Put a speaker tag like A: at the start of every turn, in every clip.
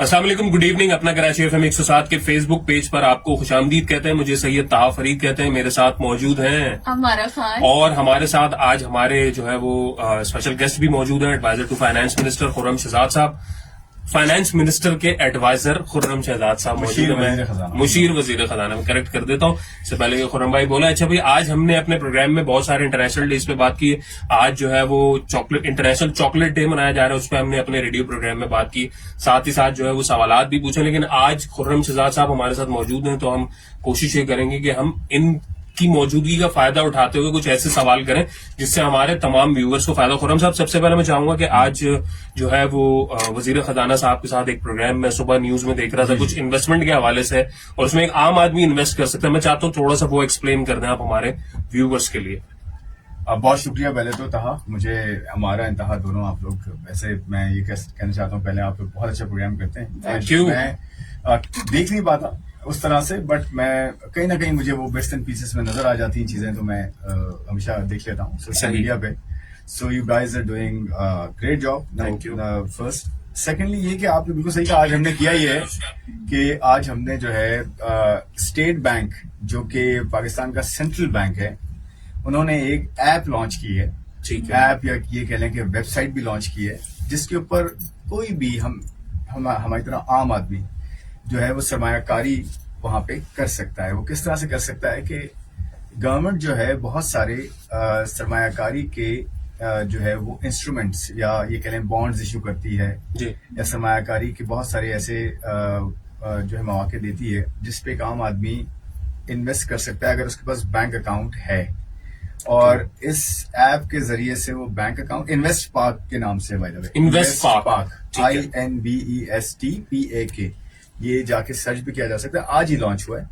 A: अस्सलाम वालेकुम, good evening. अपना कराची FM 107 के फेसबुक पेज पर आपको खुशामदीद कहते हैं। मुझे सैयद ताहा फरीद कहते हैं। मेरे साथ मौजूद हैं
B: हमारा खान
A: और हमारे साथ आज हमारे जो है वो स्पेशल गेस्ट भी मौजूद हैं। Advisor to finance minister Khurram Shahzad साहब, फाइनेंस मिनिस्टर के एडवाइजर खुर्रम शहजाद साहब मौजूद हैं। मुशीर वजीर खजाना में करेक्ट कर देता हूँ। इससे पहले कि खुर्रम भाई बोला, अच्छा भाई, आज हमने अपने प्रोग्राम में बहुत सारे इंटरनेशनल डेज पे बात की है। आज जो है वो इंटरनेशनल चॉकलेट डे मनाया जा रहा है, उस पर हमने अपने रेडियो प्रोग्राम में बात की। साथ ही साथ जो है वो सवालात भी पूछे, लेकिन आज खुर्रम शहजाद साहब हमारे साथ मौजूद हैं, तो हम कोशिश ये करेंगे कि हम इन की मौजूदगी का फायदा उठाते हुए कुछ ऐसे सवाल करें जिससे हमारे तमाम व्यूअर्स को फायदा। खुर्रम साहब, सबसे पहले मैं चाहूंगा कि आज जो है वो वजीर खजाना साहब के साथ एक प्रोग्राम में सुबह न्यूज में देख रहा था, कुछ इन्वेस्टमेंट के हवाले से, और उसमें एक आम आदमी इन्वेस्ट कर सकता है। मैं चाहता हूँ थोड़ा सा वो एक्सप्लेन कर दें आप हमारे व्यूअर्स के लिए।
C: बहुत शुक्रिया पहले तो तहा, मुझे हमारा इंतहा दोनों आप लोग, वैसे मैं ये कहना चाहता हूँ, पहले आप लोग बहुत अच्छा प्रोग्राम करते हैं।
A: Thank you.
C: मैं देख नहीं पाता उस तरह से, बट मैं कहीं ना कहीं मुझे वो बेस्ट एंड पीसेस में नजर आ जाती हैं चीजें, तो मैं हमेशा देख लेता हूँ सोशल मीडिया पे। So you guys are doing great job.
A: Thank you.
C: First, secondly ये कि आपने बिल्कुल सही कहा, आज हमने किया ही है कि आज हमने जो है स्टेट बैंक, जो कि पाकिस्तान का सेंट्रल बैंक है, उन्होंने एक ऐप लॉन्च की है।
A: ठीक है।
C: ऐप या ये कह लें कि वेबसाइट भी लॉन्च की है, जिसके ऊपर कोई भी हमारी तरह आम आदमी जो है वो सरमायाकारी वहां पे कर सकता है। वो किस तरह से कर सकता है कि गवर्नमेंट जो है बहुत सारे सरमायाकारी के जो है वो इंस्ट्रूमेंट्स या ये कह लें बॉन्ड्स इशू करती है
A: जी।
C: या सरमायाकारी के बहुत सारे ऐसे जो है मौके देती है जिसपे एक आम आदमी इन्वेस्ट कर सकता है अगर उसके पास बैंक अकाउंट है। और इस ऐप के जरिए से वो बैंक अकाउंट इन्वेस्ट पार्क के नाम से, by the way,
A: invest park,
C: INVESTPAK, ये जाके सर्च भी किया जा सकता है। आज ही लॉन्च हुआ है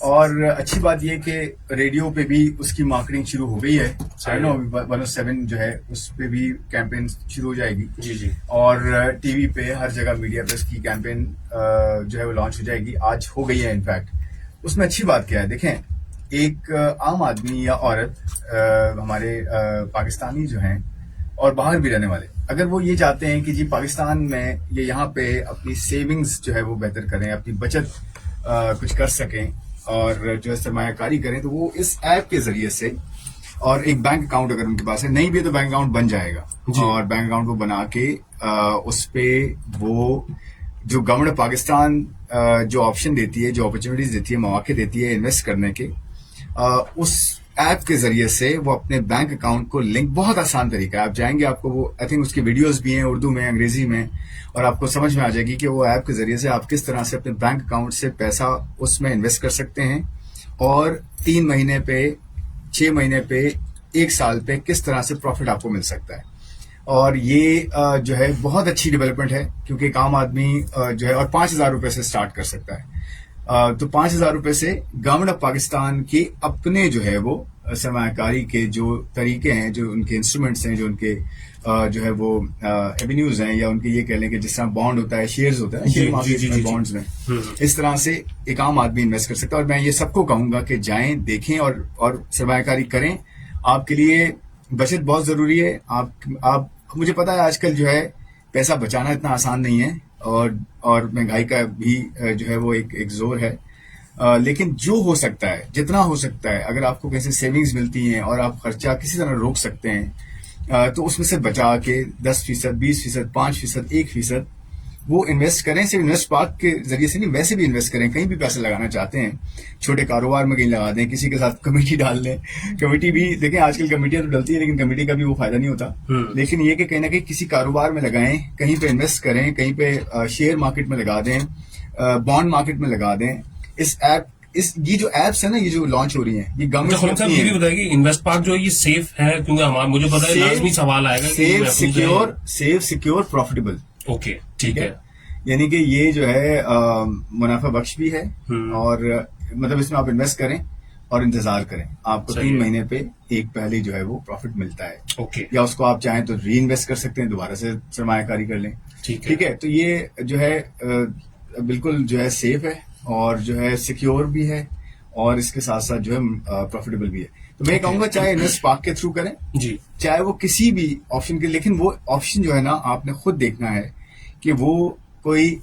C: और अच्छी बात ये कि रेडियो पे भी उसकी मार्केटिंग शुरू हो गई है। 107 जो है उस पे भी कैंपेन शुरू हो जाएगी।
A: जी जी।
C: और टीवी पे हर जगह मीडिया पे उसकी कैंपेन जो है वो लॉन्च हो जाएगी। आज हो गई है इनफैक्ट। उसमें अच्छी बात क्या है, देखें, एक आम आदमी या औरत हमारे पाकिस्तानी जो हैं और बाहर भी रहने वाले, अगर वो ये चाहते हैं कि जी पाकिस्तान में ये यहाँ पे अपनी सेविंग्स जो है वो बेहतर करें, अपनी बचत कुछ कर सकें और जो है सरमायाकारी करें, तो वो इस ऐप के जरिए से, और एक बैंक अकाउंट अगर उनके पास है, नहीं भी है तो बैंक अकाउंट बन जाएगा। और बैंक अकाउंट को बना के उस पे वो जो गवर्नमेंट पाकिस्तान जो ऑप्शन देती है, जो अपॉर्चुनिटीज देती है, मौके देती है इन्वेस्ट करने के, उस ऐप के जरिए से वो अपने बैंक अकाउंट को लिंक, बहुत आसान तरीका है। आप जाएंगे, आपको वो, आई थिंक उसकी वीडियोस भी हैं उर्दू में, अंग्रेजी में, और आपको समझ में आ जाएगी कि वो ऐप के जरिए से आप किस तरह से अपने बैंक अकाउंट से पैसा उसमें इन्वेस्ट कर सकते हैं और 3 महीने पे, 6 महीने पे, 1 साल पे किस तरह से प्रॉफिट आपको मिल सकता है। और ये जो है बहुत अच्छी डेवलपमेंट है, क्योंकि एक आम आदमी जो है, और 5,000 रुपए से स्टार्ट कर सकता है। तो 5,000 रुपए से गवर्नमेंट ऑफ पाकिस्तान के अपने जो है वो सरमायाकारी के जो तरीके हैं, जो उनके इंस्ट्रूमेंट्स हैं, जो उनके जो है वो एवेन्यूज हैं, या उनके ये कह लें कि जिस तरह बॉन्ड होता है, शेयर्स होता है, शेयर मार्केट में, बॉन्ड्स में, इस तरह से एक आम आदमी इन्वेस्ट कर सकता है। और मैं ये सबको कहूंगा कि जाएं, देखें और सरमायाकारी करें। आपके लिए बचत बहुत जरूरी है। आप मुझे पता है आजकल जो है पैसा बचाना इतना आसान नहीं है, और महंगाई का भी जो है वो एक जोर है, लेकिन जो हो सकता है, जितना हो सकता है, अगर आपको कैसे सेविंग्स मिलती हैं और आप खर्चा किसी तरह रोक सकते हैं, तो उसमें से बचा के 10%, 20%, 5%, 1% वो इन्वेस्ट करें। सिर्फ इन्वेस्ट पार्क के जरिए से नहीं, वैसे भी इन्वेस्ट करें। कहीं भी पैसे लगाना चाहते हैं, छोटे कारोबार में कहीं लगा दें, किसी के साथ कमेटी डाल लें। कमेटी भी देखें, आजकल कमेटियां तो डलती है, लेकिन कमेटी का भी वो फायदा नहीं होता। लेकिन ये कि कहीं ना कहीं किसी कारोबार में लगाएं, कहीं पे इन्वेस्ट करें, कहीं पे शेयर मार्केट में लगा दें, बॉन्ड मार्केट में लगा दें। इस ऐप, ये जो एप्स है ना, ये जो लॉन्च हो रही है, ये गवर्नमेंट
A: ये भी बताइए कि इन्वेस्ट पार्क जो है ये सेफ है, क्योंकि हमारा, मुझे पता है लाजमी सवाल आएगा,
C: सेफ, सिक्योर, प्रॉफिटेबल।
A: ओके, ठीक है।
C: यानी कि ये जो है मुनाफा बख्श भी है, और मतलब इसमें आप इन्वेस्ट करें और इंतजार करें, आपको 3 महीने पे एक पहले जो है वो प्रॉफिट मिलता है।
A: ओके।
C: या उसको आप चाहें तो री इन्वेस्ट कर सकते हैं, दोबारा से सरमायाकारी कर लें। ठीक है। तो ये जो है बिल्कुल जो है सेफ है, और जो है सिक्योर भी है, और इसके साथ साथ जो है प्रॉफिटेबल भी है। तो मैं कहूंगा चाहे इन्वेस्ट पार्क के थ्रू करें
A: जी,
C: चाहे वो किसी भी ऑप्शन के, लेकिन वो ऑप्शन जो है ना, आपने खुद देखना है कि वो कोई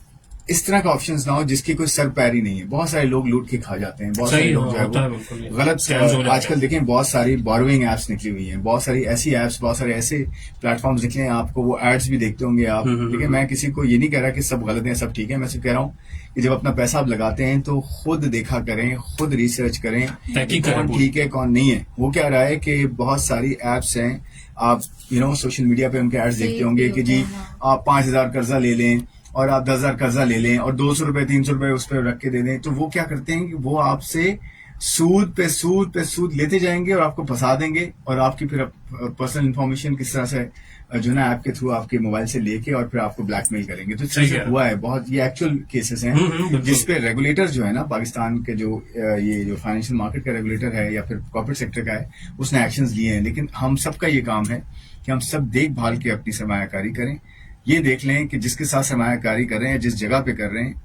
C: इस तरह का ऑप्शंस ना हो जिसकी कोई सर पैर ही नहीं है। बहुत सारे लोग लूट के खा जाते हैं, बहुत सारे लोग जो है वो गलत, आजकल देखें बहुत सारी बोरोइंग एप्स निकली हुई हैं, बहुत सारी ऐसी एप्स, बहुत सारे ऐसे प्लेटफॉर्म्स निकले हैं, आपको वो एड्स भी देखते होंगे आप। देखिए मैं किसी को ये नहीं कह रहा कि सब गलत है सब ठीक है, मैं सिर्फ कह रहा हूँ कि जब अपना पैसा आप लगाते हैं तो खुद देखा करें, खुद रिसर्च करें कौन ठीक है कौन नहीं है। वो क्या रहा है कि बहुत सारी एप्स हैं, आप सोशल मीडिया पे उनके एड्स देखते होंगे कि जी आप 5,000 कर्जा ले लें और आप 10,000 कर्जा ले लें और 200 रुपए 300 रुपए उस पर रख के दे दें। तो वो क्या करते हैं कि वो आपसे सूद पे सूद पे सूद लेते जाएंगे और आपको फंसा देंगे, और आपकी फिर पर्सनल इन्फॉर्मेशन किस तरह से जो ना ऐप के थ्रू आपके मोबाइल से लेके और फिर आपको ब्लैकमेल करेंगे। तो चीजें हुआ है बहुत, ये एक्चुअल केसेस हैं जिसपे रेगुलेटर जो है ना पाकिस्तान के ये जो फाइनेंशियल मार्केट का रेगुलेटर है या फिर कॉर्पोरेट सेक्टर का है, उसने एक्शंस लिए हैं। लेकिन हम सबका ये काम है कि हम सब देखभाल के अपनी सरमायाकारी करें। ये देख लें कि जिसके साथ सरमायाकारी कर रहे हैं, जिस जगह पे कर रहे हैं,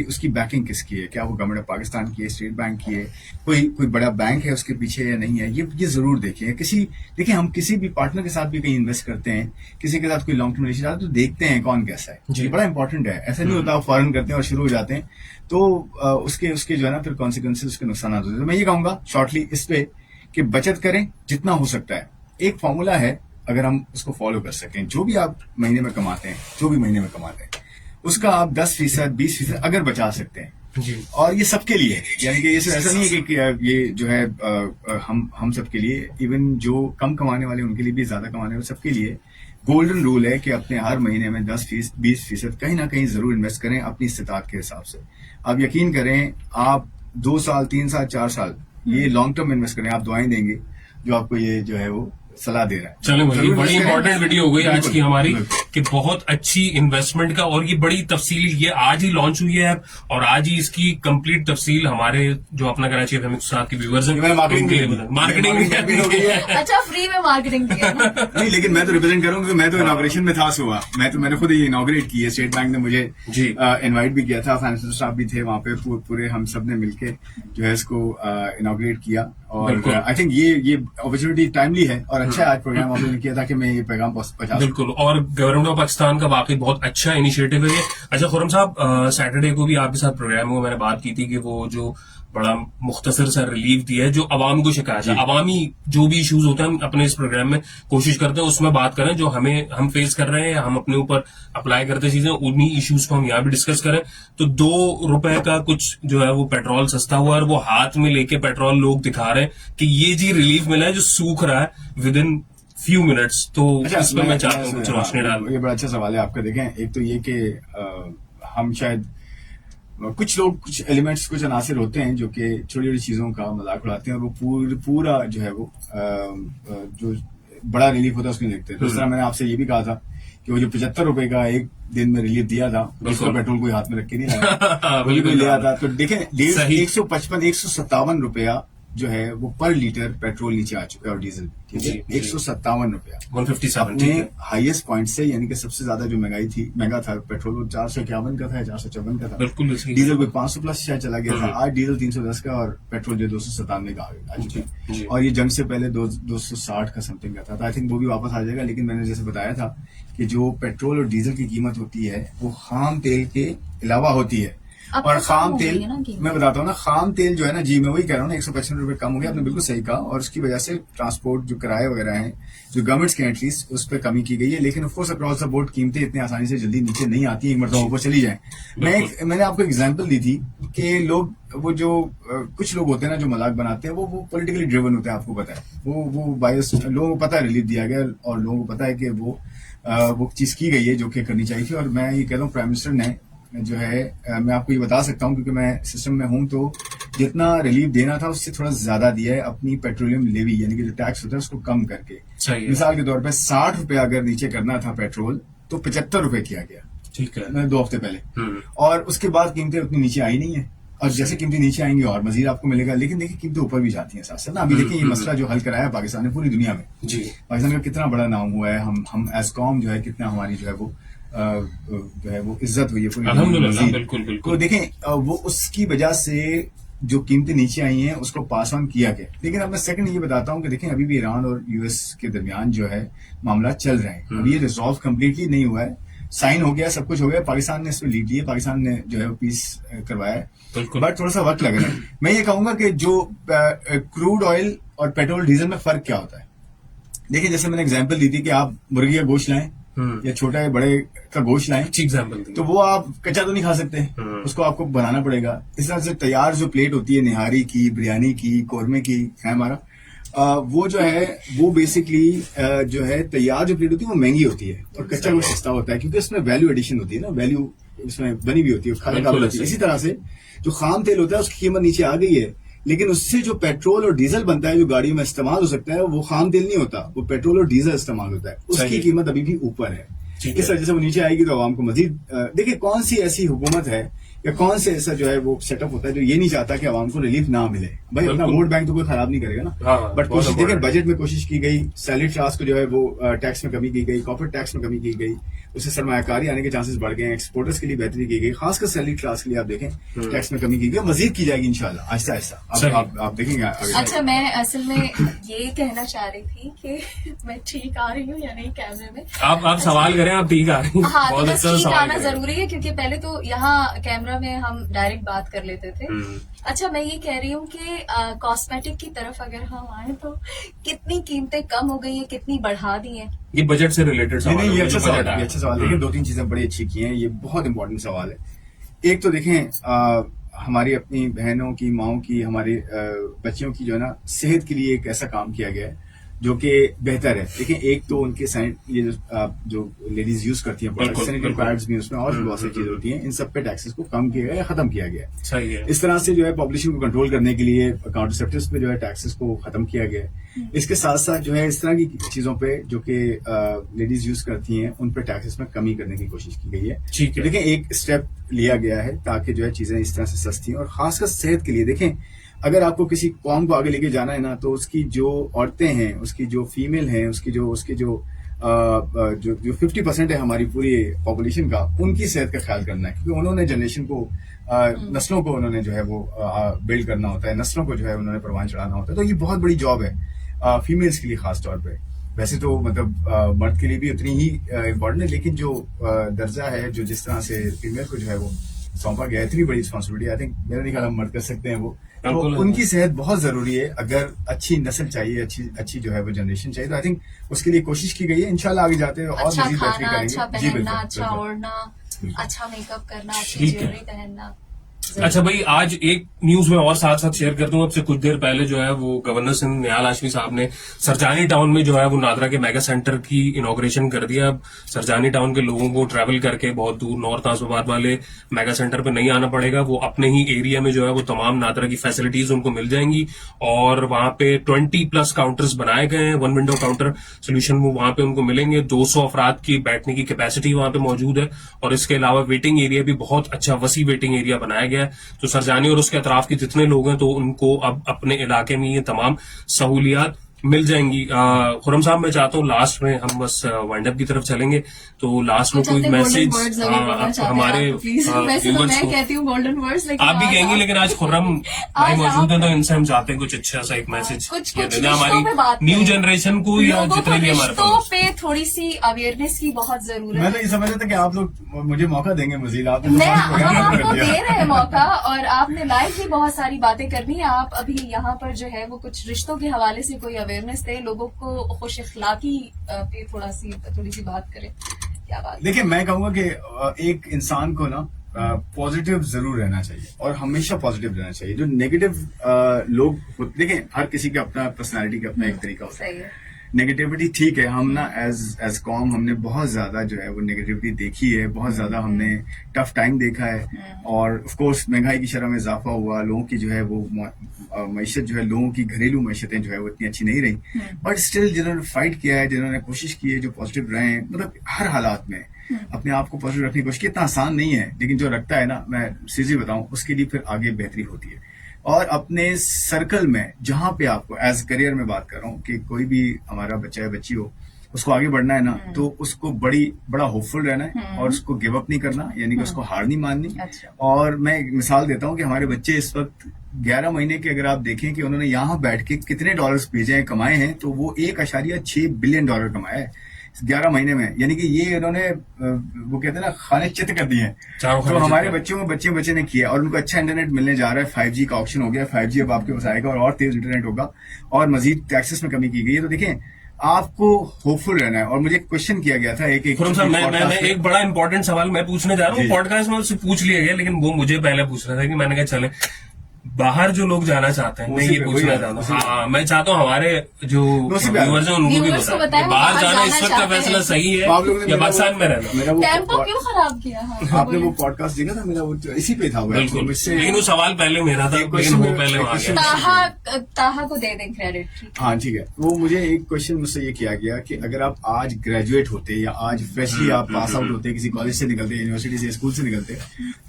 C: उसकी बैकिंग किसकी है, क्या वो गवर्नमेंट ऑफ पाकिस्तान की है, स्टेट बैंक की है, कोई बड़ा बैंक है उसके पीछे या नहीं है। ये जरूर देखें। देखिए हम किसी भी पार्टनर के साथ भी कहीं इन्वेस्ट करते हैं, किसी के साथ कोई लॉन्ग टर्म रिलेशन आता है तो देखते हैं कौन कैसा है। ये बड़ा इंपॉर्टेंट है। ऐसा नहीं होता फॉरन करते हैं और शुरू हो जाते हैं तो उसके जो है ना फिर कॉन्सिक्वेंसेज, उसके नुकसान होते हैं। तो मैं ये कहूंगा शॉर्टली इस पे कि बचत करें जितना हो सकता है। एक फॉर्मूला है, अगर हम उसको फॉलो कर सकें, जो भी आप महीने में कमाते हैं उसका आप 10%, 20% अगर बचा सकते हैं
A: जी।
C: और ये सबके लिए है, यानी कि ये ऐसा नहीं है कि ये जो है हम सबके लिए, इवन जो कम कमाने वाले उनके लिए भी, ज्यादा कमाने वाले सबके लिए गोल्डन रूल है कि अपने हर महीने में 10%, 20% कहीं ना कहीं जरूर इन्वेस्ट करें अपनी इस्तिताअत के हिसाब से। आप यकीन करें, आप 2 साल 3 साल 4 साल ये लॉन्ग टर्म इन्वेस्ट करें, आप दुआएं देंगे जो आपको ये जो है वो सलाह दे रहा है।
A: चलो भाई, ये बड़ी इंपॉर्टेंट वीडियो हो गई आज की हमारी कि बहुत अच्छी इन्वेस्टमेंट का, और ये बड़ी तफसील, ये आज ही लॉन्च हुई है और आज ही इसकी कंप्लीट तफसील हमारे जो अपना कराची एफएम साहब के व्यूअर्स हैं, मार्केटिंग
B: अच्छा फ्री में मार्केटिंग
C: नहीं, लेकिन मैं तो रिप्रेजेंट करूँ क्योंकि मैं तो इनॉग्रेशन में था सुबह, मैंने खुद ये इनॉग्रेट की है। स्टेट बैंक ने मुझे इनवाइट भी किया था, फाइनेंशियल स्टाफ भी थे वहाँ पे, पूरे हम सब ने मिलके जो है इसको इनॉग्रेट किया। और आई थिंक ये अपॉर्चुनिटी टाइमली है और अच्छा आज प्रोग्राम आपने किया था कि मैं ये पैगाम पहुंचा।
A: बिल्कुल, और गवर्नमेंट ऑफ पाकिस्तान का वाकई बहुत अच्छा इनिशिएटिव है ये। अच्छा खुर्रम साहब, सैटरडे को भी आपके साथ प्रोग्राम हुआ, मैंने बात की थी कि वो जो बड़ा मुख्तसर सा रिलीफ दिया है जो अवाम को शिकायत है, अवामी जो भी इश्यूज होते हैं हम अपने इस प्रोग्राम में कोशिश करते हैं उसमें बात करें, जो हम फेस कर रहे हैं, हम अपने ऊपर अप्लाई करते चीजें, उन्हीं इश्यूज को हम यहाँ भी डिस्कस करें। तो 2 रुपए का कुछ जो है वो पेट्रोल सस्ता हुआ और वो हाथ में लेके पेट्रोल लोग दिखा रहे हैं कि ये जी रिलीफ मिला है जो सूख रहा है विद इन फ्यू मिनट्स। तो इस पर मैं चाहता हूँ कुछ रोशनी डाल।
C: ये बड़ा अच्छा सवाल है आपका। देखें, एक तो ये कि हम शायद कुछ लोग, कुछ एलिमेंट्स, कुछ अनासिर होते हैं जो कि छोटी छोटी चीजों का मजाक उड़ाते हैं और वो पूरा जो है वो जो बड़ा रिलीफ होता है उसमें देखते हैं। तो इस तरह मैंने आपसे ये भी कहा था कि वो जो 75 रुपए का एक दिन में रिलीफ दिया था, उसका पेट्रोल कोई हाथ में रख के नहीं लाया, कोई ले आता। तो देखें 155, 157 रुपया जो है वो पर लीटर पेट्रोल नीचे आ चुका है और डीजल, ठीक है, 157 रुपया
A: 157
C: अपने हाईएस्ट पॉइंट से, यानी कि सबसे ज्यादा जो महंगा था पेट्रोल वो 451 का था, 454 का था।
A: बिल्कुल,
C: डीजल कोई 500 प्लस शायद चला गया था। आज डीजल 310 का और पेट्रोल जो 297 का आ चुका है, और ये जंग से पहले 260 का समथिंग का था। तो आई थिंक वो भी वापस आ जाएगा। लेकिन मैंने जैसे बताया था कि जो पेट्रोल और डीजल की कीमत होती है वो खाम तेल के अलावा होती है। और खाम तेल, मैं बताता हूँ ना, खाम तेल जो है ना, जी मैं वही कह रहा हूँ ना, 155 रुपए कम हो गया, आपने बिल्कुल सही कहा। और उसकी वजह से ट्रांसपोर्ट जो किराए वगैरह हैं, जो गवर्नमेंट्स के एटलीस्ट, उस पर कमी की गई है। लेकिन ऑफकोर्स अक्रॉस द बोर्ड कीमतें इतनी आसानी से जल्दी नीचे नहीं आती, एक मरतबा ऊपर चली जाए। मैंने आपको एग्जाम्पल दी थी कि लोग, वो जो कुछ लोग होते हैं ना जो मजाक बनाते हैं, वो पॉलिटिकली ड्रिवन होते हैं, आपको पता है। वो बायस, लोगों को पता है रिलीफ दिया गया और लोगों को पता है कि वो चीज की गई है जो कि करनी चाहिए थी। और मैं ये कह रहा हूँ प्राइम मिनिस्टर ने जो है, मैं आपको ये बता सकता हूँ क्योंकि मैं सिस्टम में हूँ, तो जितना रिलीफ देना था उससे थोड़ा ज्यादा दिया है अपनी पेट्रोलियम लेवी, यानी कि जो टैक्स होता है उसको कम करके। मिसाल के तौर पे 60 रुपए अगर नीचे करना था पेट्रोल तो 75 रुपए किया गया,
A: ठीक है,
C: 2 हफ्ते पहले। और उसके बाद कीमतें उतनी नीचे आई नहीं है, और जैसे कीमतें नीचे आएंगी और मजीद आपको मिलेगा। लेकिन देखिए कीमतें ऊपर भी जाती हैं साथ साथ ना। अभी देखिए ये मसला जो हल कराया पाकिस्तान ने पूरी दुनिया में, पाकिस्तान का कितना बड़ा नाम हुआ है, हम एज कॉम जो है कितना हमारी जो है वो इज्जत हुई है पूरी
A: अल्हम्दुलिल्लाह। बिल्कुल
C: तो देखें वो उसकी वजह से जो कीमतें नीचे आई हैं उसको पास ऑन किया गया। लेकिन अब मैं सेकंड ये बताता हूँ कि देखें अभी भी ईरान और यूएस के दरमियान जो है मामला चल रहे हैं, अभी ये रिजॉल्व कम्प्लीटली नहीं हुआ है। साइन हो गया, सब कुछ हो गया, पाकिस्तान ने इसमें लीड ली है, पाकिस्तान ने जो है वो पीस करवाया है,
A: बिल्कुल।
C: बट थोड़ा सा वक्त लग रहा है। मैं ये कहूंगा कि जो क्रूड ऑयल और पेट्रोल डीजल में फर्क क्या होता है, देखिए जैसे मैंने एग्जांपल दी थी कि आप मुर्गी का गोश्त लाएं या छोटा या बड़े का गोश्त लाएं,
A: अच्छी एग्जाम्पल थी।
C: तो वो आप कच्चा तो नहीं खा सकते, उसको आपको बनाना पड़ेगा। इस तरह से तैयार जो प्लेट होती है निहारी की, बिरयानी की, कौरमे की है हमारा, वो जो है वो बेसिकली जो है तैयार जो प्लेट होती है वो महंगी होती है और कच्चा गोश्त सस्ता होता है, क्योंकि उसमें वैल्यू एडिशन होती है ना, वैल्यू उसमें बनी हुई होती है, खाने काबिल होती है। इसी तरह से जो खाम तेल होता है उसकी कीमत नीचे आ गई है, लेकिन उससे जो पेट्रोल और डीजल बनता है जो गाड़ियों में इस्तेमाल हो सकता है वो खाम तेल नहीं होता, वो पेट्रोल और डीजल इस्तेमाल होता है, उसकी कीमत अभी भी ऊपर है। इस वजह से वो नीचे आएगी तो आवाम को मजीद देखिए कौन सी ऐसी हुकूमत है या कौन से ऐसा जो है वो सेटअप होता है जो ये नहीं चाहता कि आवाम को रिलीफ ना मिले। भाई अपना वोट बैंक तो कोई खराब नहीं करेगा ना, बट कोशिश देखिए बजट में कोशिश की गई, सैलरी क्लास को जो है वो टैक्स में कमी की गई, कॉर्पोरेट टैक्स में कमी की गई, उससे सरमायाकारी आने के चांसेस बढ़ गए, एक्सपोर्टर्स के लिए बेहतरी की गई, खासकर सैलरी क्लास के लिए आप देखें टैक्स में कमी की गई, मजीद की जाएगी इंशाल्लाह आहिस्ता आहिस्ता, आप देखेंगे आगे।
B: अच्छा, मैं असल में ये कहना चाह रही थी कि मैं ठीक आ रही हूँ या नहीं कैमरे में।
A: आप सवाल करें, आप ठीक आ रही हैं।
B: हाँ,
A: बहुत
B: तो
A: अच्छा
B: ठीक
A: सवाल
B: आना
A: करें।
B: जरूरी है, क्योंकि पहले तो यहाँ कैमरा में हम डायरेक्ट बात कर लेते थे। अच्छा, मैं ये कह रही हूँ कि कॉस्मेटिक की तरफ अगर हम आए तो कितनी कीमतें कम हो गई हैं, कितनी बढ़ा दी हैं।
A: ये बजट से रिलेटेड सवाल
C: नहीं,
A: है,
C: ये अच्छा
A: जो
C: सवाल
A: बजट
C: है,
A: आया।
C: ये अच्छा सवाल है। देखिए दो तीन चीजें बड़ी अच्छी की हैं, ये बहुत इंपॉर्टेंट सवाल है। एक तो देखें हमारी अपनी बहनों की, माओं की, हमारे बच्चियों की जो है ना सेहत के लिए एक ऐसा काम किया गया है जो कि बेहतर है। देखिए एक तो उनके ये जो लेडीज यूज करती हैं प्रोडक्ट्स, सैनिटरी पैड्स भी उसमें और भी बहुत सारी चीजें होती हैं, इन सब पे टैक्सेस को कम किया गया या खत्म किया गया है।
A: सही है।
C: इस तरह से जो है पॉपुलेशन को कंट्रोल करने के लिए कॉन्ट्रासेप्टिव्स पे जो है टैक्सेस को खत्म किया गया है। इसके साथ साथ जो है इस तरह की चीजों पे जो कि लेडीज यूज करती हैं उन पे टैक्सेस में कमी करने की कोशिश की गई है।
A: ठीक है।
C: देखिए एक स्टेप लिया गया है ताकि जो है चीजें इस तरह से सस्ती हैं, और खासकर सेहत के लिए देखें अगर आपको किसी कौम को आगे लेके जाना है ना, तो उसकी जो औरतें हैं, उसकी जो फीमेल हैं, उसकी जो 50% है हमारी पूरी पॉपुलेशन का, उनकी सेहत का ख्याल करना है, क्योंकि उन्होंने जनरेशन को नस्लों को उन्होंने जो है वो बिल्ड करना होता है, नस्लों को जो है उन्होंने परवान चढ़ाना होता है। तो ये बहुत बड़ी जॉब है फीमेल्स के लिए खास तौर पे। वैसे तो मतलब मर्द के लिए भी उतनी ही इम्पोर्टेंट है, लेकिन जो दर्जा है जो जिस तरह से फीमेल को जो है वो सौंपा गया है, इतनी बड़ी रिस्पॉन्सिबिलिटी, आई थिंक मेरा नहीं ख्याल हम मर्द कर सकते हैं वो। तो उनकी सेहत बहुत जरूरी है। अगर अच्छी नस्ल चाहिए, अच्छी जो है वो जनरेशन चाहिए, तो आई थिंक उसके लिए कोशिश की गई है। इंशाल्लाह आगे जाते हैं और
B: अच्छा
C: मजीद बेहतरी
B: खाना,
C: करेंगे।
B: अच्छा
C: जी
B: पहनना,
C: बिल्कुल,
B: अच्छा
C: बिल्कुल।
B: ओढ़ना, अच्छा मेकअप करना, अच्छी
A: ठीक है।
B: ज्वेलरी पहनना।
A: अच्छा भाई, आज एक न्यूज में और साथ साथ शेयर कर दूं। अब से कुछ देर पहले जो है वो गवर्नर सिंह निहाल हाशमी साहब ने सरजानी टाउन में जो है वो नादरा के मेगा सेंटर की इनॉग्रेशन कर दिया। अब सरजानी टाउन के लोगों को ट्रैवल करके बहुत दूर नॉर्थ आसिफाबाद वाले मेगा सेंटर पे नहीं आना पड़ेगा। वो अपने ही एरिया में जो है वो तमाम नादरा की फैसिलिटीज उनको मिल जाएंगी, और वहां पे 20+ काउंटर्स बनाए गए हैं। 1 विंडो काउंटर सोल्यूशन वो वहां पे उनको मिलेंगे। 200 अफराद की बैठने की कैपेसिटी वहां पे मौजूद है, और इसके अलावा वेटिंग एरिया भी बहुत अच्छा वसी वेटिंग एरिया बनाया गया है। तो सरजानी और उसके अतराफ के जितने लोग हैं तो उनको अब अपने इलाके में ये तमाम सहूलियात मिल जाएंगी। खुरम साहब, मैं चाहता हूँ लास्ट में हम बस वाइंड अप की तरफ चलेंगे, तो लास्ट में कोई मैसेज हमारे viewers को
B: कहती हूँ गोल्डन वर्ड्स, लेकिन
A: आप भी कहेंगी, लेकिन आज खुर्रम भाई मौजूद है तो इनसे हम चाहते हैं कुछ अच्छा सा एक मैसेज
B: कुछ
A: हमारी न्यू जनरेशन को या जितने भी हमारे
B: रिश्तों पे थोड़ी सी अवेयरनेस की बहुत जरूरत
C: मैं
B: है।
C: तो ये समझ रहा था कि आप लोग मुझे मौका देंगे मजीद, आपने
B: मैं
C: तो
B: हम
C: प्रोग्राम
B: आपको
C: कर
B: दे
C: दिया।
B: रहे हैं मौका, और आपने लाइव भी बहुत सारी बातें करनी है। आप अभी यहाँ पर जो है वो कुछ रिश्तों के हवाले से कोई अवेयरनेस दे, लोगों को खुश इखलाकी पे थोड़ी सी बात करें। क्या बात?
C: देखिए मैं कहूंगा कि एक इंसान को ना पॉजिटिव जरूर रहना चाहिए और हमेशा पॉजिटिव रहना चाहिए। जो नेगेटिव लोग देखिए, हर किसी का अपना पर्सनालिटी का अपना एक तरीका होता है।
B: सही है।
C: नेगेटिविटी ठीक है, हम ना एज कॉम हमने बहुत ज्यादा जो है वो नेगेटिविटी देखी है, बहुत ज्यादा हमने टफ टाइम देखा है, और ऑफ कोर्स महंगाई की शरह में इजाफा हुआ, लोगों की जो है वो मईशत जो है, लोगों की घरेलू मईशतें जो है वो इतनी अच्छी नहीं रही, बट स्टिल जिन्होंने फाइट किया है, जिन्होंने कोशिश की है, जो पॉजिटिव रहे हैं, मतलब हर हालात में अपने आप को पॉजिटिव रखने की कोशिश की। इतना आसान नहीं है, लेकिन जो रखता है ना, मैं सीधी बताऊं, उसके लिए फिर आगे बेहतरी होती है। और अपने सर्कल में जहां पे आपको एज करियर में बात कर रहा हूँ कि कोई भी हमारा बच्चा या बच्ची हो, उसको आगे बढ़ना है ना, तो उसको बड़ा होपफुल रहना है और उसको गिव अप नहीं करना, यानी कि उसको हार नहीं माननी।
B: अच्छा।
C: और मैं एक मिसाल देता हूँ कि हमारे बच्चे इस वक्त 11 महीने के अगर आप देखें कि उन्होंने यहाँ बैठ के कितने डॉलर्स भेजे हैं, कमाए हैं, तो वो $1.6 बिलियन कमाया है। 11 महीने में, यानी कि ये इन्होंने वो कहते हैं ना खाने चित कर दिए हैं।
A: चारों
C: तो
A: खाने
C: हमारे
A: चित।
C: बच्चों को बच्चे ने किया और उनको अच्छा इंटरनेट मिलने जा रहा है। 5G का ऑप्शन हो गया, 5G अब आपके पास आएगा और तेज इंटरनेट होगा और मजीद टैक्सेस में कमी की गई है। तो देखें, आपको होपफुल रहना है। और मुझे क्वेश्चन किया गया था एक
A: खुरम साहब, मैं एक बड़ा इंपॉर्टेंट सवाल मैं पूछने जा रहा हूँ।
C: जी।
A: पॉडकास्ट में उससे पूछ लिया गया, लेकिन वो मुझे पहले पूछ रहा था कि मैंने कहा चले बाहर जो लोग जाना चाहते हैं, मैं
C: उसी
A: ये
C: पे,
A: पूछना
C: वही
A: चाहता
C: उसी
A: हूँ।
C: पे।
A: हाँ, मैं चाहता हूँ हमारे जो
C: उसी पे
A: व्यूअर्स हैं उनको भी
B: Viewers को
A: बताएं
B: बताएं
A: कि
B: वो
A: बाहर
B: बाहर
A: जाना इस
B: जाना
A: वक्त का
B: चाहते
A: फैसला
B: हैं।
A: सही है
C: तो आप लोगों ने
A: या
C: मेरा
A: पाकिस्तान में रहना।
C: मेरा वो
B: टेम्पो क्यों खराब किया? हाँ,
C: आपने वो पॉडकास्ट देखा था मेरा, वो इसी पे था वो
A: बिल्कुल,
C: मुझसे।
A: लेकिन वो सवाल पहले मेरा था,
C: एक
A: लेकिन वो
C: question-
A: पहले
C: एक
A: वहां
C: question-
A: गया।
B: ताहा को दे दें क्रेडिट, ठीक है।
C: हाँ ठीक है। वो मुझे एक क्वेश्चन मुझसे ये किया गया कि अगर आप आज ग्रेजुएट होते या आज फ्रेशली आप पास आउट होते, किसी कॉलेज से निकलते, यूनिवर्सिटी से, स्कूल से निकलते,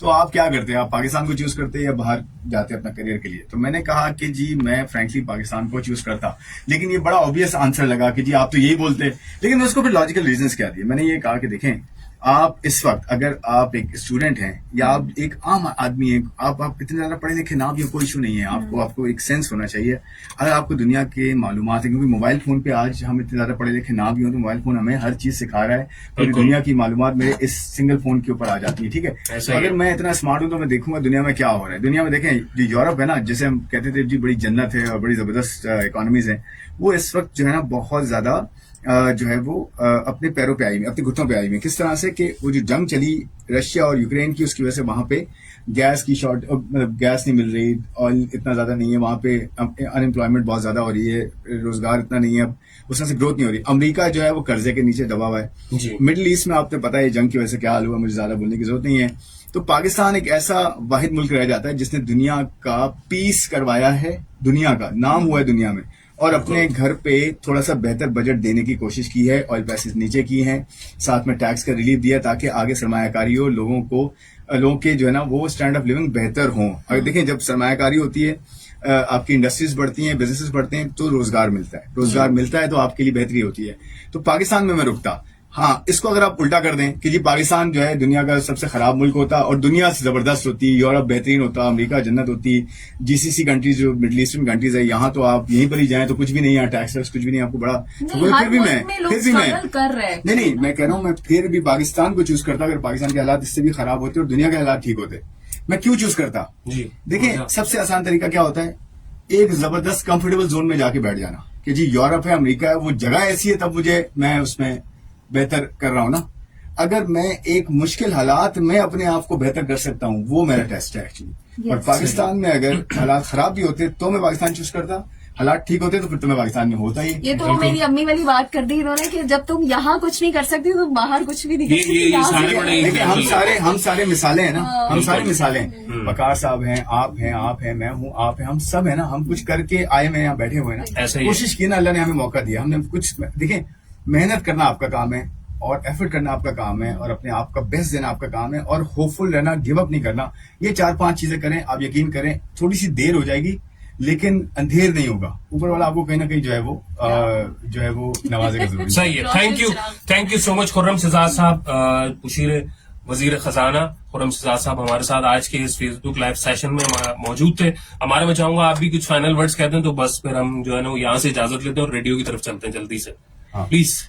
C: तो आप क्या करते? आप पाकिस्तान को चूज करते या बाहर जाते अपना करियर के लिए? तो मैंने कहा कि जी मैं फ्रैंकली पाकिस्तान को चूज करता। लेकिन ये बड़ा ऑब्वियस आंसर लगा कि जी आप तो यही बोलते, लेकिन मैं उसको फिर लॉजिकल रीजंस क्या दिए। मैंने ये कहा कि देखें, आप इस वक्त अगर आप एक स्टूडेंट हैं या आप एक आम आदमी हैं, आप इतने ज्यादा पढ़े लिखे ना भी हो, कोई इशू नहीं है। आपको एक सेंस होना चाहिए। अगर आपको दुनिया के मालूमात है, क्योंकि मोबाइल फोन पे आज हम इतने ज्यादा पढ़े लिखे ना भी हो तो मोबाइल फोन हमें हर चीज सिखा रहा है। पूरी
A: बिल्कुल।
C: दुनिया की मालूमात मेरे इस सिंगल फोन के ऊपर आ जाती है, ठीक है।
A: ऐसा
C: तो
A: ही
C: अगर
A: है।
C: मैं इतना स्मार्ट हूं तो मैं देखूंगा दुनिया में क्या हो रहा है। दुनिया में देखें, जो यूरोप है ना, जैसे हम कहते थे जी बड़ी जन्नत है और बड़ी जबरदस्त इकोनॉमीज है, वो इस वक्त जो है ना बहुत ज्यादा जो है वो अपने पैरों पे आई हुई, अपने घुटनों पे आई हुई। किस तरह से कि वो जो जंग चली रशिया और यूक्रेन की, उसकी वजह से वहां पे गैस की शॉर्ट, मतलब गैस नहीं मिल रही, ऑयल इतना ज्यादा नहीं है वहां पे, अनएम्प्लॉयमेंट बहुत ज्यादा हो रही है, रोजगार इतना नहीं है, उस तरह से ग्रोथ नहीं हो रही। अमेरिका जो है वो कर्जे के नीचे दबा हुआ है।
A: जी।
C: मिडिल ईस्ट में आपने पता है जंग की वजह से क्या हाल हुआ, मुझे ज्यादा बोलने की जरूरत नहीं है। तो पाकिस्तान एक ऐसा वाहिद मुल्क रह जाता है जिसने दुनिया का पीस करवाया है, दुनिया का नाम हुआ है दुनिया में, और अपने घर पे थोड़ा सा बेहतर बजट देने की कोशिश की है। ऑयल प्राइसेस नीचे की हैं, साथ में टैक्स का रिलीफ दिया ताकि आगे सरमायाकारी हो, लोगों के जो है ना वो स्टैंड ऑफ लिविंग बेहतर हो। अगर देखें, जब सरमायाकारी होती है, आपकी इंडस्ट्रीज बढ़ती हैं, बिजनेसेस बढ़ते हैं, तो रोजगार मिलता है तो आपके लिए बेहतरी होती है। तो पाकिस्तान में मैं रुकता। हाँ, इसको अगर आप उल्टा कर दें कि जी पाकिस्तान जो है दुनिया का सबसे खराब मुल्क होता और दुनिया से जबरदस्त होती, यूरोप बेहतरीन होता, अमेरिका जन्नत होती, जीसीसी कंट्रीज जो मिडिल ईस्टर्न कंट्रीज है, यहाँ तो आप यहीं पर ही जाएं तो कुछ भी नहीं है, टैक्स कुछ भी नहीं, आपको बड़ा
B: हर
C: फिर भी
B: मुल्क में लोग struggle कर रहे हैं।
C: नहीं, मैं कह रहा हूँ, मैं फिर भी पाकिस्तान को चूज करता। अगर पाकिस्तान के हालात इससे भी खराब होते और दुनिया के हालात ठीक होते, मैं क्यों चूज करता?
A: जी।
C: देखिए, सबसे आसान तरीका क्या होता है? एक जबरदस्त कंफर्टेबल जोन में जाके बैठ जाना कि जी यूरोप है, अमेरिका है, वो जगह ऐसी है, तब मैं उसमें बेहतर कर रहा हूं ना। अगर मैं एक मुश्किल हालात में अपने आप को बेहतर कर सकता हूं, वो मेरा टेस्ट है एक्चुअली। और पाकिस्तान में अगर हालात खराब भी होते तो मैं पाकिस्तान चूज करता, हालात ठीक होते तो फिर तो मैं पाकिस्तान में होता ही।
B: ये तो मेरी अम्मी वाली बात कर दी इन्होंने कि जब तुम यहाँ कुछ नहीं कर सकती तो बाहर कुछ भी नहीं कर सकती।
A: ये
B: यहाँ
A: सारे
B: से-
A: बड़े
C: देखिए, हम सारे मिसालें हैं ना, हम सारी मिसालें हैं।
A: हम्म।
C: वकार साहब हैं, आप हैं, मैं हूं, आप हैं, हम सब है ना, हम कुछ करके आए में यहाँ बैठे हुए हैं ना।
A: ऐसा ही है।
C: कोशिश की ना, अल्लाह ने हमें मौका दिया, हमने कुछ, देखिए, मेहनत करना आपका काम है और एफर्ट करना आपका काम है और अपने आप का बेस्ट देना आपका काम है और होपफुल रहना, गिव अप नहीं करना। ये 4-5 चीजें करें, आप यकीन करें, थोड़ी सी देर हो जाएगी लेकिन अंधेर नहीं होगा। ऊपर वाला आपको कहीं ना कहीं जो है वो नवाजेगा जरूर।
A: सही है। Thank you so much Khurram Shahzad साहब, मुशीर वजीर खजाना खुर्रम शहजाद साहब हमारे साथ आज के इस फेसबुक लाइव सेशन में मौजूद थे। हमारे में चाहूंगा आप भी कुछ फाइनल वर्ड्स कहते हैं तो बस फिर हम जो है ना वो यहाँ से इजाजत लेते हैं और रेडियो की तरफ चलते हैं जल्दी से।
C: हाँ।
A: प्लीज।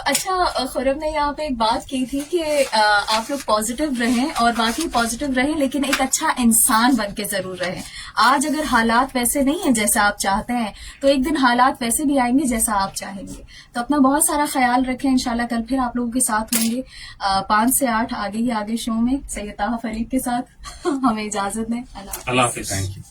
B: अच्छा, खुर्रम ने यहाँ पे एक बात की थी कि आप लोग पॉजिटिव रहें और वाकई पॉजिटिव रहें, लेकिन एक अच्छा इंसान बन के जरूर रहें। आज अगर हालात वैसे नहीं है जैसा आप चाहते हैं तो एक दिन हालात वैसे भी आएंगे जैसा आप चाहेंगे। तो अपना बहुत सारा ख्याल रखें। इंशाल्लाह कल फिर आप लोगों के साथ होंगे 5 से 8 आगे शो में सैयद ताहा फरीद के साथ। हमें इजाजत दें। अल्लाह
A: अल्लाह हाफिज।
C: Thank you.